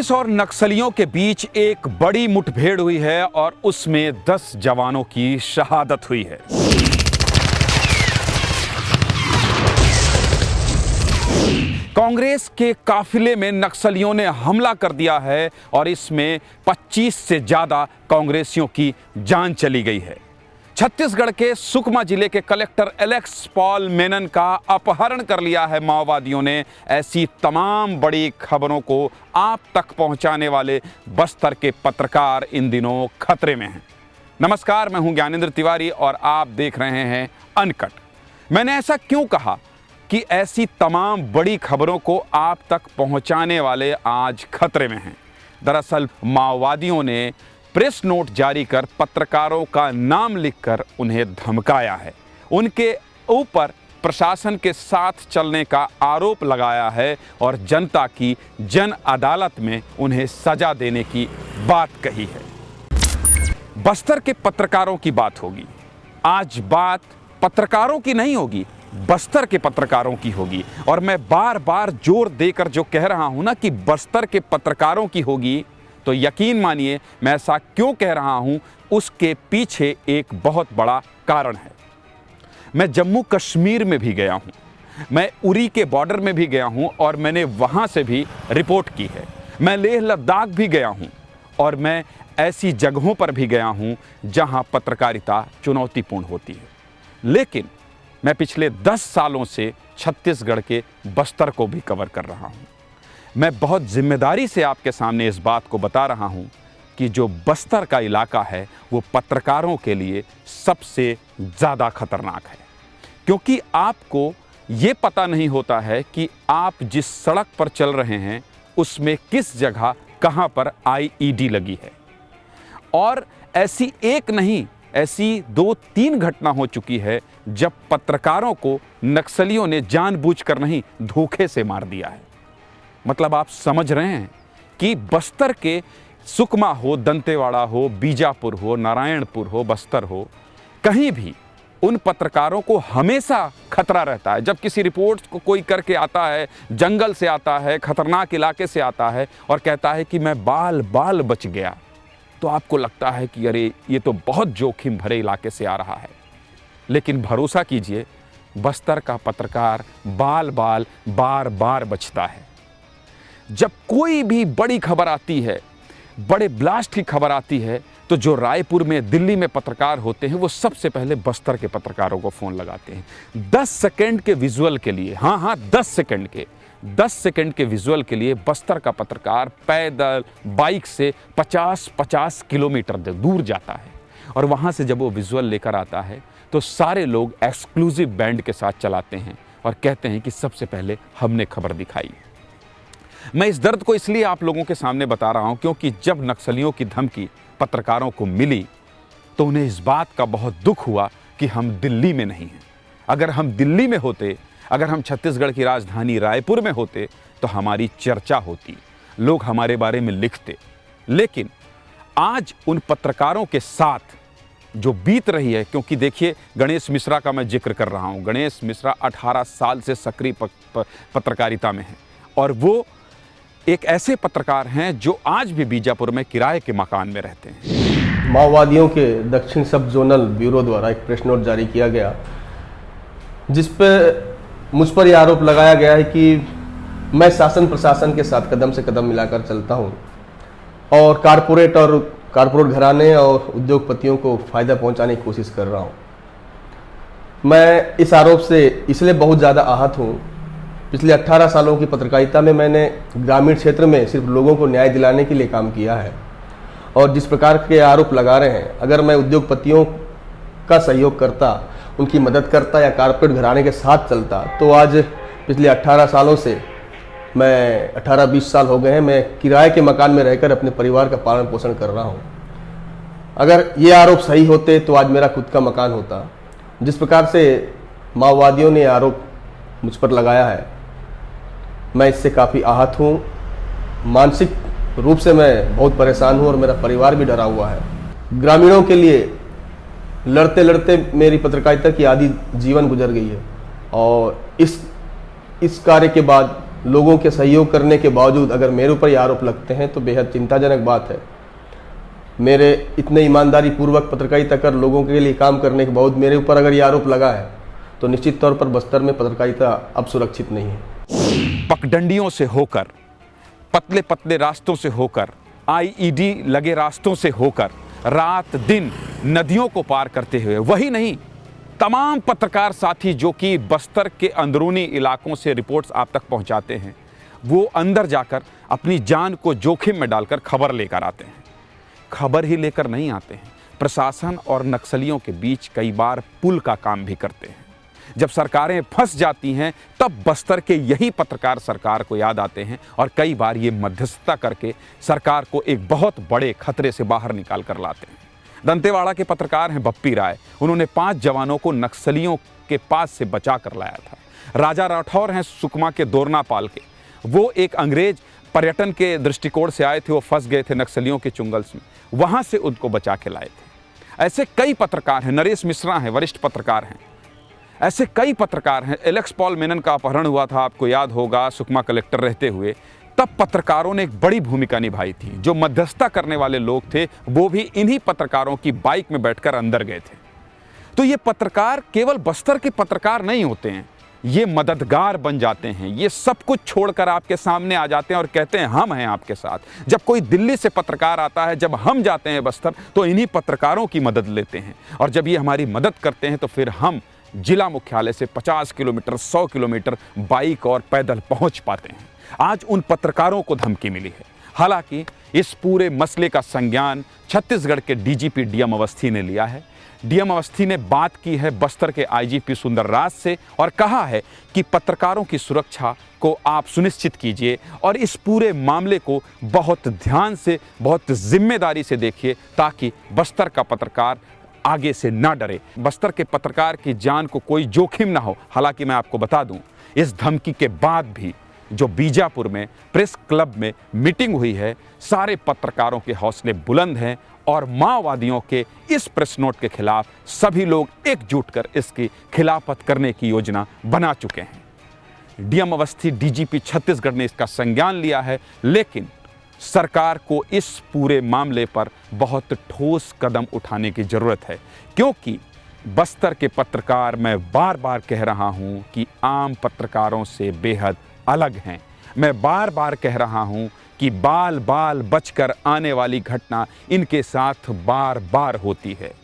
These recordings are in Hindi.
पुलिस और नक्सलियों के बीच एक बड़ी मुठभेड़ हुई है और उसमें 10 जवानों की शहादत हुई है। कांग्रेस के काफिले में नक्सलियों ने हमला कर दिया है और इसमें 25 से ज्यादा कांग्रेसियों की जान चली गई है। छत्तीसगढ़ के सुकमा जिले के कलेक्टर एलेक्स पॉल मेनन का अपहरण कर लिया है माओवादियों ने। ऐसी तमाम बड़ी खबरों को आप तक पहुंचाने वाले बस्तर के पत्रकार इन दिनों खतरे में हैं। नमस्कार, मैं हूं ज्ञानेंद्र तिवारी और आप देख रहे हैं अनकट। मैंने ऐसा क्यों कहा कि ऐसी तमाम बड़ी खबरों को आप तक पहुंचाने वाले आज खतरे में हैं। दरअसल माओवादियों ने प्रेस नोट जारी कर पत्रकारों का नाम लिखकर उन्हें धमकाया है। उनके ऊपर प्रशासन के साथ चलने का आरोप लगाया है और जनता की जन अदालत में उन्हें सजा देने की बात कही है। बस्तर के पत्रकारों की बात होगी। आज बात पत्रकारों की नहीं होगी, बस्तर के पत्रकारों की होगी। और मैं बार बार जोर देकर जो कह रहा हूं ना कि बस्तर के पत्रकारों की होगी, तो यकीन मानिए मैं ऐसा क्यों कह रहा हूं, उसके पीछे एक बहुत बड़ा कारण है। मैं जम्मू कश्मीर में भी गया हूं, मैं उरी के बॉर्डर में भी गया हूं और मैंने वहां से भी रिपोर्ट की है। मैं लेह लद्दाख भी गया हूं और मैं ऐसी जगहों पर भी गया हूं जहां पत्रकारिता चुनौतीपूर्ण होती है। लेकिन मैं पिछले 10 सालों से छत्तीसगढ़ के बस्तर को भी कवर कर रहा हूं। मैं बहुत जिम्मेदारी से आपके सामने इस बात को बता रहा हूं कि जो बस्तर का इलाका है वो पत्रकारों के लिए सबसे ज़्यादा खतरनाक है, क्योंकि आपको ये पता नहीं होता है कि आप जिस सड़क पर चल रहे हैं उसमें किस जगह कहां पर आईईडी लगी है। और ऐसी एक नहीं, ऐसी 2-3 घटना हो चुकी है जब पत्रकारों को नक्सलियों ने जानबूझकर नहीं, धोखे से मार दिया है। मतलब आप समझ रहे हैं कि बस्तर के सुकमा हो, दंतेवाड़ा हो, बीजापुर हो, नारायणपुर हो, बस्तर हो, कहीं भी उन पत्रकारों को हमेशा खतरा रहता है। जब किसी रिपोर्ट को कोई करके आता है, जंगल से आता है, खतरनाक इलाके से आता है और कहता है कि मैं बाल बाल बच गया, तो आपको लगता है कि अरे ये तो बहुत जोखिम भरे इलाके से आ रहा है। लेकिन भरोसा कीजिए, बस्तर का पत्रकार बाल बाल बार बार बचता है। जब कोई भी बड़ी खबर आती है, बड़े ब्लास्ट की खबर आती है, तो जो रायपुर में, दिल्ली में पत्रकार होते हैं वो सबसे पहले बस्तर के पत्रकारों को फ़ोन लगाते हैं। 10 सेकंड के विजुअल के लिए, हाँ 10 सेकंड के विजुअल के लिए बस्तर का पत्रकार पैदल, बाइक से 50-50 किलोमीटर दूर जाता है। और वहाँ से जब वो विजुअल लेकर आता है तो सारे लोग एक्सक्लूसिव बैंड के साथ चलाते हैं और कहते हैं कि सबसे पहले हमने खबर दिखाई। मैं इस दर्द को इसलिए आप लोगों के सामने बता रहा हूं क्योंकि जब नक्सलियों की धमकी पत्रकारों को मिली तो उन्हें इस बात का बहुत दुख हुआ कि हम दिल्ली में नहीं हैं। अगर हम दिल्ली में होते, अगर हम छत्तीसगढ़ की राजधानी रायपुर में होते तो हमारी चर्चा होती, लोग हमारे बारे में लिखते। लेकिन आज उन पत्रकारों के साथ जो बीत रही है, क्योंकि देखिए गणेश मिश्रा का मैं जिक्र कर रहा हूं। गणेश मिश्रा 18 साल से सक्रिय पत्रकारिता में है और वो एक ऐसे पत्रकार हैं जो आज भी बीजापुर में किराए के मकान में रहते हैं। माओवादियों के दक्षिण सब जोनल ब्यूरो द्वारा एक प्रेस नोट जारी किया गया, जिस पर मुझ पर यह आरोप लगाया गया है कि मैं शासन प्रशासन के साथ कदम से कदम मिलाकर चलता हूं और कारपोरेट घराने और उद्योगपतियों को फायदा पहुंचाने की कोशिश कर रहा हूं। मैं इस आरोप से इसलिए बहुत ज़्यादा आहत हूं। पिछले 18 सालों की पत्रकारिता में मैंने ग्रामीण क्षेत्र में सिर्फ लोगों को न्याय दिलाने के लिए काम किया है और जिस प्रकार के आरोप लगा रहे हैं, अगर मैं उद्योगपतियों का सहयोग करता, उनकी मदद करता या कारपोरेट घराने के साथ चलता, तो आज पिछले 18 सालों से मैं 18-20 साल हो गए हैं, मैं किराए के मकान में रहकर अपने परिवार का पालन पोषण कर रहा हूँ। अगर ये आरोप सही होते तो आज मेरा खुद का मकान होता। जिस प्रकार से माओवादियों ने आरोप मुझ पर लगाया है, मैं इससे काफ़ी आहत हूँ। मानसिक रूप से मैं बहुत परेशान हूँ और मेरा परिवार भी डरा हुआ है। ग्रामीणों के लिए लड़ते लड़ते मेरी पत्रकारिता की आधी जीवन गुजर गई है और इस कार्य के बाद लोगों के सहयोग करने के बावजूद अगर मेरे ऊपर ये आरोप लगते हैं तो बेहद चिंताजनक बात है। मेरे इतने ईमानदारी पूर्वक पत्रकारिता कर लोगों के लिए काम करने के बावजूद मेरे ऊपर अगर ये आरोप लगा है तो निश्चित तौर पर बस्तर में पत्रकारिता अब सुरक्षित नहीं है। पगडंडियों से होकर, पतले पतले रास्तों से होकर, आईईडी लगे रास्तों से होकर, रात दिन नदियों को पार करते हुए, वही नहीं, तमाम पत्रकार साथी जो कि बस्तर के अंदरूनी इलाकों से रिपोर्ट्स आप तक पहुंचाते हैं, वो अंदर जाकर अपनी जान को जोखिम में डालकर खबर लेकर आते हैं। खबर ही लेकर नहीं आते हैं, प्रशासन और नक्सलियों के बीच कई बार पुल का काम भी करते हैं। जब सरकारें फंस जाती हैं तब बस्तर के यही पत्रकार सरकार को याद आते हैं और कई बार ये मध्यस्थता करके सरकार को एक बहुत बड़े खतरे से बाहर निकाल कर लाते हैं। दंतेवाड़ा के पत्रकार हैं बप्पी राय। उन्होंने 5 जवानों को नक्सलियों के पास से बचा कर लाया था। राजा राठौर हैं सुकमा के दोरनापाल के। वो एक अंग्रेज पर्यटन के दृष्टिकोण से आए थे, वो फंस गए थे नक्सलियों के चुंगल्स में, वहाँ से उनको बचा के लाए थे। ऐसे कई पत्रकार हैं। नरेश मिश्रा हैं, वरिष्ठ पत्रकार हैं। ऐसे कई पत्रकार हैं। एलेक्स पॉल मेनन का अपहरण हुआ था, आपको याद होगा, सुकमा कलेक्टर रहते हुए। तब पत्रकारों ने एक बड़ी भूमिका निभाई थी। जो मध्यस्थता करने वाले लोग थे वो भी इन्हीं पत्रकारों की बाइक में बैठकर अंदर गए थे। तो ये पत्रकार केवल बस्तर के पत्रकार नहीं होते हैं, ये मददगार बन जाते हैं। ये सब कुछ छोड़कर आपके सामने आ जाते हैं और कहते हैं हम हैं आपके साथ। जब कोई दिल्ली से पत्रकार आता है, जब हम जाते हैं बस्तर, तो इन्हीं पत्रकारों की मदद लेते हैं। और जब ये हमारी मदद करते हैं तो फिर हम जिला मुख्यालय से 50 किलोमीटर 100 किलोमीटर बाइक और पैदल पहुंच पाते हैं। आज उन पत्रकारों को धमकी मिली है। हालांकि इस पूरे मसले का संज्ञान छत्तीसगढ़ के डीजीपी डीएम अवस्थी ने लिया है। डीएम अवस्थी ने बात की है बस्तर के आईजीपी सुंदरराज से और कहा है कि पत्रकारों की सुरक्षा को आप सुनिश्चित कीजिए और इस पूरे मामले को बहुत ध्यान से, बहुत जिम्मेदारी से देखिए ताकि बस्तर का पत्रकार आगे से ना डरे, बस्तर के पत्रकार की जान को कोई जोखिम ना हो। हालांकि मैं आपको बता दूं, इस धमकी के बाद भी जो बीजापुर में प्रेस क्लब में मीटिंग हुई है, सारे पत्रकारों के हौसले बुलंद हैं और माओवादियों के इस प्रेस नोट के खिलाफ सभी लोग एकजुट कर इसकी खिलाफत करने की योजना बना चुके हैं। डीएम अवस्थी डीजीपी छत्तीसगढ़ ने इसका संज्ञान लिया है, लेकिन सरकार को इस पूरे मामले पर बहुत ठोस कदम उठाने की जरूरत है, क्योंकि बस्तर के पत्रकार, मैं बार बार कह रहा हूं कि आम पत्रकारों से बेहद अलग हैं। मैं बार बार कह रहा हूं कि बाल बाल बचकर आने वाली घटना इनके साथ बार बार होती है।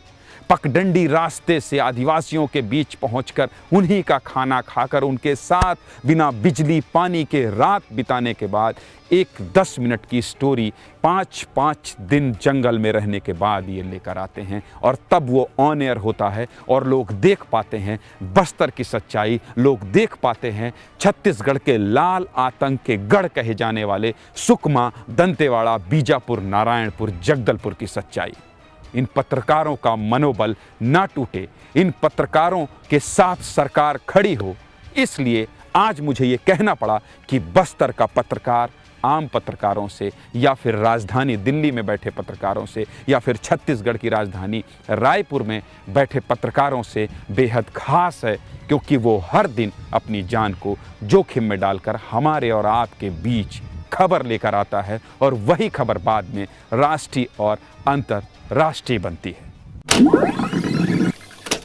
पगडंडी रास्ते से आदिवासियों के बीच पहुंचकर उन्हीं का खाना खाकर उनके साथ बिना बिजली पानी के रात बिताने के बाद एक 10 मिनट की स्टोरी 5-5 दिन जंगल में रहने के बाद ये लेकर आते हैं और तब वो ऑन एयर होता है और लोग देख पाते हैं बस्तर की सच्चाई, लोग देख पाते हैं छत्तीसगढ़ के लाल आतंक के गढ़ कहे जाने वाले सुकमा, दंतेवाड़ा, बीजापुर, नारायणपुर, जगदलपुर की सच्चाई। इन पत्रकारों का मनोबल ना टूटे, इन पत्रकारों के साथ सरकार खड़ी हो, इसलिए आज मुझे ये कहना पड़ा कि बस्तर का पत्रकार आम पत्रकारों से या फिर राजधानी दिल्ली में बैठे पत्रकारों से या फिर छत्तीसगढ़ की राजधानी रायपुर में बैठे पत्रकारों से बेहद खास है, क्योंकि वो हर दिन अपनी जान को जोखिम में डालकर हमारे और आपके बीच खबर लेकर आता है और वही खबर बाद में राष्ट्रीय और अंतर्राष्ट्रीय बनती है।